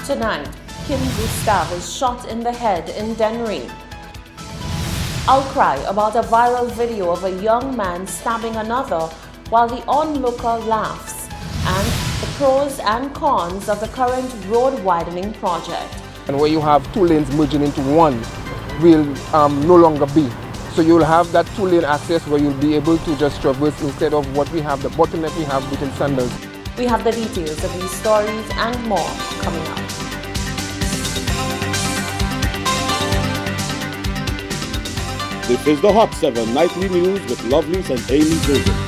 Tonight, Kim Gustav is shot in the head in Dennery. Outcry about a viral video of a young man stabbing another while the onlooker laughs, and the pros and cons of the current road widening project. And where you have two lanes merging into one will no longer be. So you'll have that two-lane access where you'll be able to just traverse instead of what we have, the bottleneck we have within Sanders. We have the details of these stories and more coming up. This is the Hot 7 Nightly News with Lovelace and Amy Joseph.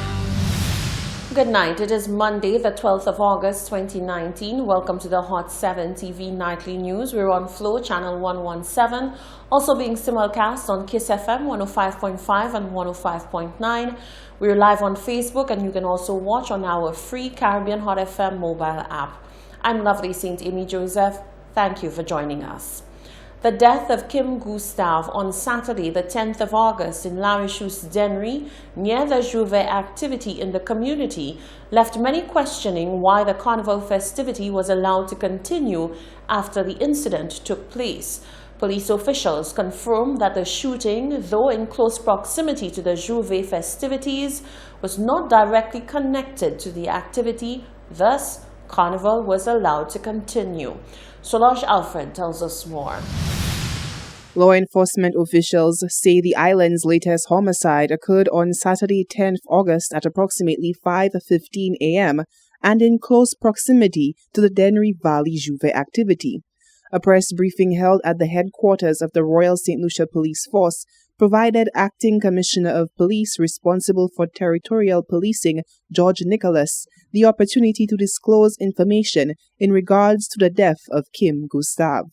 Good night. It is Monday, the 12th of August, 2019. Welcome to the Hot 7 TV Nightly News. We're on Flow Channel 117, also being simulcast on Kiss FM 105.5 and 105.9. We're live on Facebook, and you can also watch on our free Caribbean Hot FM mobile app. I'm Lovely St. Amy Joseph. Thank you for joining us. The death of Kim Gustav on Saturday, the 10th of August in La Richousse, Dennery, near the Jouvet activity in the community, left many questioning why the carnival festivity was allowed to continue after the incident took place. Police officials confirmed that the shooting, though in close proximity to the Jouvet festivities, was not directly connected to the activity. Thus, carnival was allowed to continue. Solange Alfred tells us more. Law enforcement officials say the island's latest homicide occurred on Saturday, 10th August at approximately 5:15 a.m. and in close proximity to the Dennery Valley Jouvet activity. A press briefing held at the headquarters of the Royal St. Lucia Police Force provided Acting Commissioner of Police responsible for territorial policing, George Nicholas, the opportunity to disclose information in regards to the death of Kim Gustav.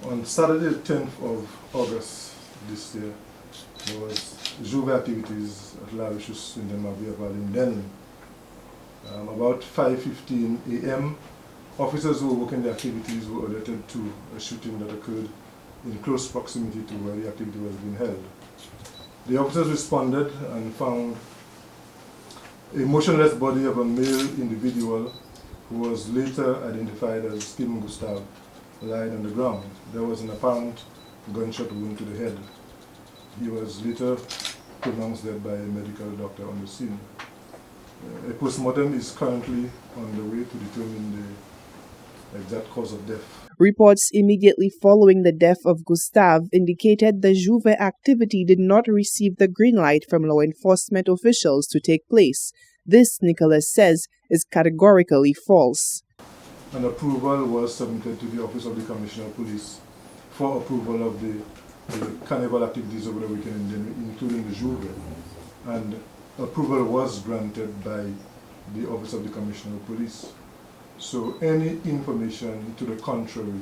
On Saturday, 10th of August this year, there was Jouvet activities at La Richousse in the Valley in Dennery. About 5:15 a.m., officers who were working the activities were alerted to a shooting that occurred in close proximity to where the activity was being held. The officers responded and found a motionless body of a male individual who was later identified as Kim Gustav lying on the ground. There was an apparent gunshot wound to the head. He was later pronounced dead by a medical doctor on the scene. A postmortem is currently on the way to determine the exact cause of death. Reports immediately following the death of Gustav indicated the Jouvet activity did not receive the green light from law enforcement officials to take place. This, Nicholas says, is categorically false. An approval was submitted to the Office of the Commissioner of Police for approval of the carnival activities over the weekend, including the Jouvet. And approval was granted by the Office of the Commissioner of Police. So any information to the contrary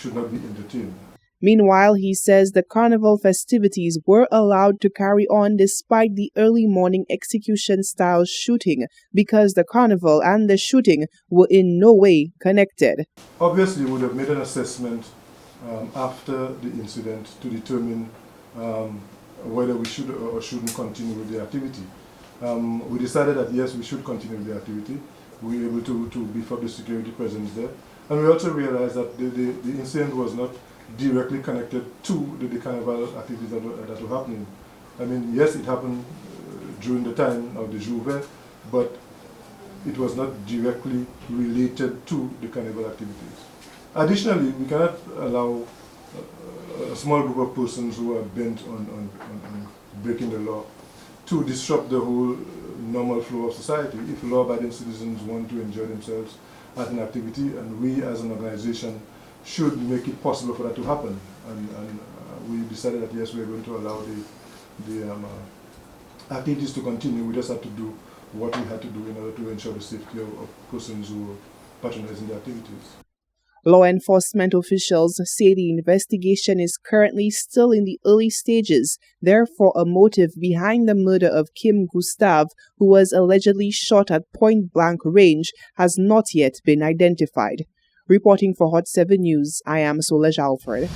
should not be entertained. Meanwhile, he says the carnival festivities were allowed to carry on despite the early morning execution-style shooting because the carnival and the shooting were in no way connected. Obviously, we would have made an assessment after the incident to determine whether we should or shouldn't continue with the activity. We decided that yes, we should continue with the activity. We were able to beef up the security presence there. And we also realized that the incident was not directly connected to the carnival activities that were happening. I mean, yes, it happened during the time of the Jouvet, but it was not directly related to the carnival activities. Additionally, we cannot allow a small group of persons who are bent on breaking the law to disrupt the whole normal flow of society. If law-abiding citizens want to enjoy themselves at an activity, and we as an organization should make it possible for that to happen. And we decided that yes, we are going to allow the activities to continue. We just had to do what we had to do in order to ensure the safety of persons who were patronizing the activities. Law enforcement officials say the investigation is currently still in the early stages. Therefore, a motive behind the murder of Kim Gustav, who was allegedly shot at point-blank range, has not yet been identified. Reporting for Hot 7 News, I am Solange Alfred.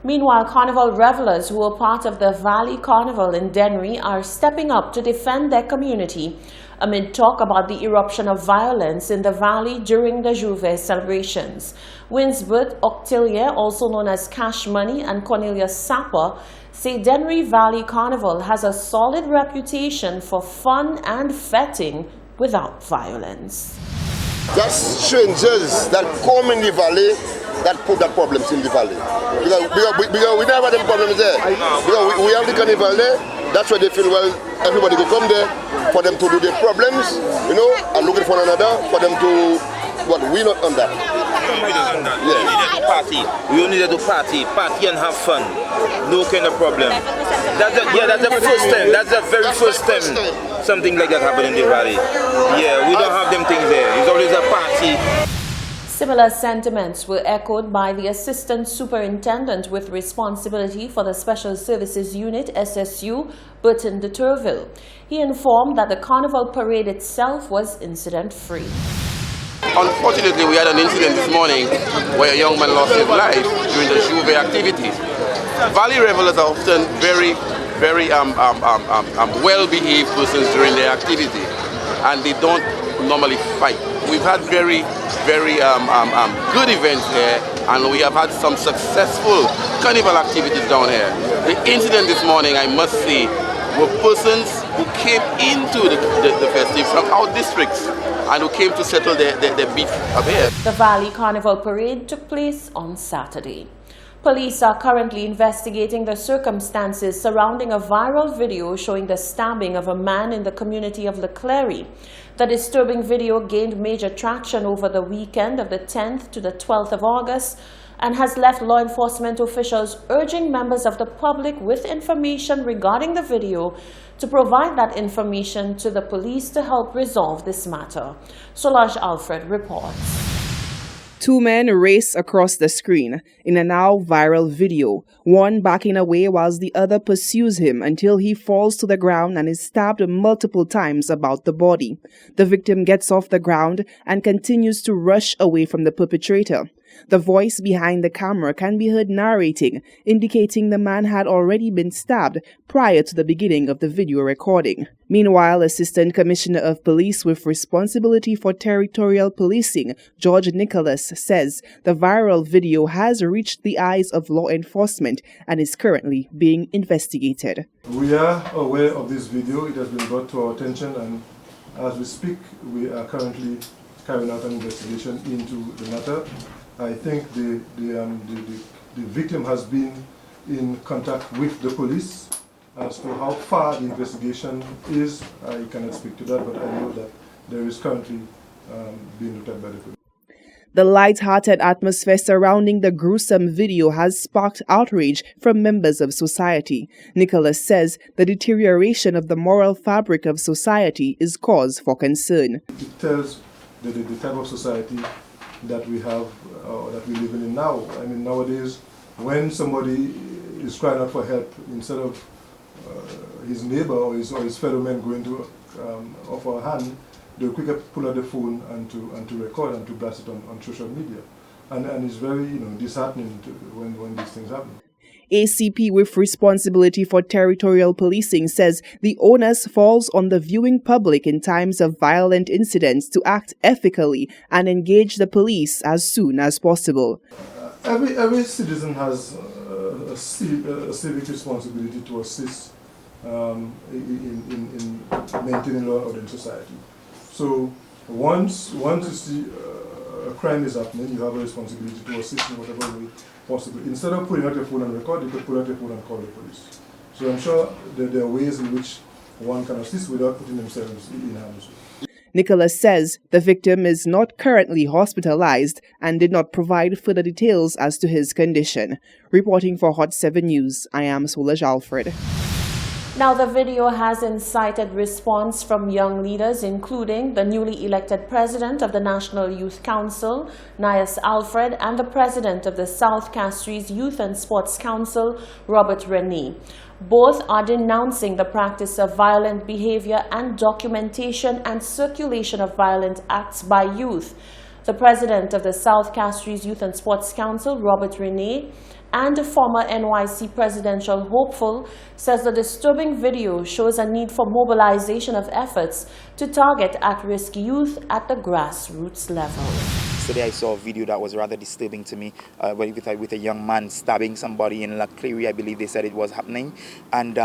Meanwhile, carnival revelers who were part of the Valley Carnival in Dennery are stepping up to defend their community amid talk about the eruption of violence in the valley during the Juve celebrations. Winsbert Octilier, also known as Cash Money, and Cornelius Sapper say Dennery Valley Carnival has a solid reputation for fun and fetting without violence. That's strangers that come in the valley that put that problems in the valley. Because we never have them problems there. Because we have the carnival there, that's why they feel, well, everybody will come there for them to do their problems, you know, and looking for another, for them to, but we're not on that. We don't on that. Yeah. We needed to party. We only needed to party and have fun. No kind of problem. That's the first time. That's the very first time something like that happened in the valley. Yeah, we don't have them things there. It's always a party. Similar sentiments were echoed by the Assistant Superintendent with responsibility for the Special Services Unit, SSU, Burton de Turville. He informed that the carnival parade itself was incident-free. Unfortunately, we had an incident this morning where a young man lost his life during the Juve activities. Valley revelers are often very well-behaved persons during their activity, and they don't normally fight. We've had very good events here, and we have had some successful carnival activities down here. The incident this morning, I must say, were persons who came into the festival from our districts and who came to settle their beef up here. The Valley Carnival Parade took place on Saturday. Police are currently investigating the circumstances surrounding a viral video showing the stabbing of a man in the community of Leclerc. The disturbing video gained major traction over the weekend of the 10th to the 12th of August and has left law enforcement officials urging members of the public with information regarding the video to provide that information to the police to help resolve this matter. Solange Alfred reports. Two men race across the screen in a now viral video, one backing away whilst the other pursues him until he falls to the ground and is stabbed multiple times about the body. The victim gets off the ground and continues to rush away from the perpetrator. The voice behind the camera can be heard narrating, indicating the man had already been stabbed prior to the beginning of the video recording. Meanwhile, Assistant Commissioner of Police with responsibility for territorial policing, George Nicholas, says the viral video has reached the eyes of law enforcement and is currently being investigated. We are aware of this video. It has been brought to our attention, and as we speak, we are currently carrying out an investigation into the matter. I think the victim has been in contact with the police. As to how far the investigation is, I cannot speak to that, but I know that there is currently being looked at by the police. The light-hearted atmosphere surrounding the gruesome video has sparked outrage from members of society. Nicholas says the deterioration of the moral fabric of society is cause for concern. It tells the type of society that we have, that we live in now. I mean, nowadays, when somebody is crying out for help, instead of his neighbor or his fellow men going to offer a hand, they'll quickly pull out the phone and to record and to blast it on social media. And it's very disheartening when these things happen. ACP with responsibility for territorial policing says the onus falls on the viewing public in times of violent incidents to act ethically and engage the police as soon as possible. Every citizen has a civic responsibility to assist in maintaining law and order in society. So once you see a crime is happening, you have a responsibility to assist in whatever way possible. Instead of putting out your phone and record, you could pull out your phone and call the police. So I'm sure that there are ways in which one can assist without putting themselves in harm's way. Nicholas says the victim is not currently hospitalized and did not provide further details as to his condition. Reporting for Hot 7 News, I am Solange Alfred. Now, the video has incited response from young leaders, including the newly elected president of the National Youth Council, Nias Alfred, and the president of the South Castries Youth and Sports Council, Robert Rennie. Both are denouncing the practice of violent behavior and documentation and circulation of violent acts by youth. The president of the South Castries Youth and Sports Council, Robert Rennie, and a former NYC presidential hopeful, says the disturbing video shows a need for mobilization of efforts to target at-risk youth at the grassroots level. Yesterday I saw a video that was rather disturbing to me with a young man stabbing somebody in La Clery, I believe they said it was happening. And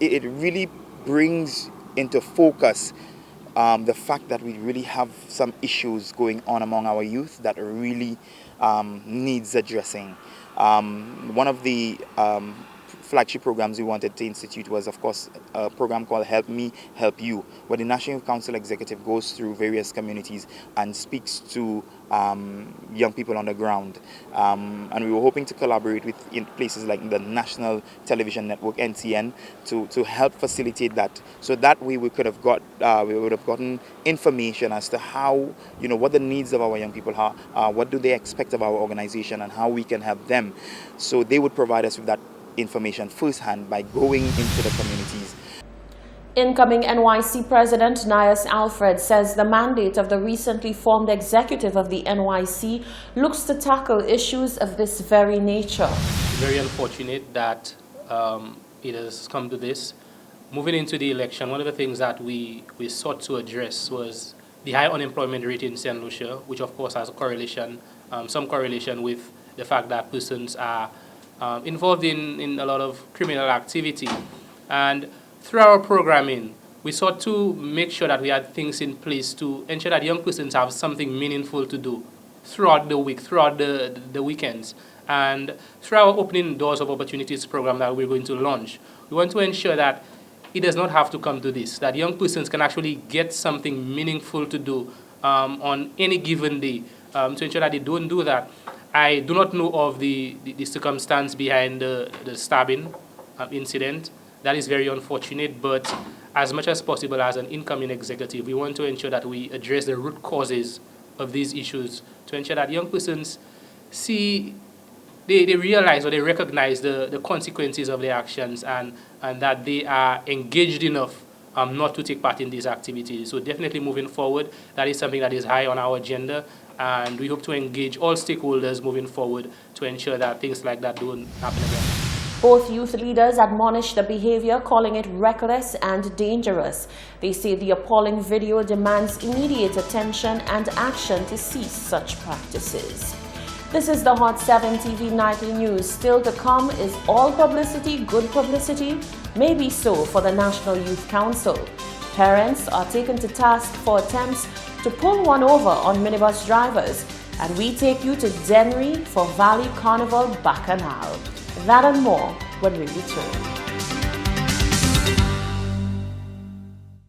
it really brings into focus the fact that we really have some issues going on among our youth that really needs addressing. One of the flagship programs we wanted to institute was, of course, a program called Help Me, Help You, where the National Youth Council Executive goes through various communities and speaks to young people on the ground. And we were hoping to collaborate with places like the National Television Network, NTN, to help facilitate that. So that way we would have gotten information as to how, what the needs of our young people are, what do they expect of our organization, and how we can help them. So they would provide us with that information firsthand by going into the communities. Incoming NYC President Nias Alfred says the mandate of the recently formed executive of the NYC looks to tackle issues of this very nature. Very unfortunate that it has come to this. Moving into the election, one of the things that we sought to address was the high unemployment rate in St. Lucia, which of course has a correlation, some correlation with the fact that persons are involved in a lot of criminal activity. And through our programming, we sought to make sure that we had things in place to ensure that young persons have something meaningful to do throughout the week, throughout the weekends. And through our Opening Doors of Opportunities program that we're going to launch, we want to ensure that it does not have to come to this, that young persons can actually get something meaningful to do on any given day. To ensure that they don't do that. I do not know of the circumstance behind the stabbing incident. That is very unfortunate, but as much as possible as an incoming executive, we want to ensure that we address the root causes of these issues to ensure that young persons see, they realize or they recognize the consequences of their actions and that they are engaged enough not to take part in these activities. So definitely moving forward, that is something that is high on our agenda, and we hope to engage all stakeholders moving forward to ensure that things like that don't happen again. Both youth leaders admonished the behavior, calling it reckless and dangerous. They say the appalling video demands immediate attention and action to cease such practices. This is the Hot 7 TV Nightly News. Still to come, is all publicity good publicity? Maybe so for the National Youth Council. Parents are taken to task for attempts to pull one over on minibus drivers. And we take you to Dennery for Valley Carnival Bacchanal. That and more when we return.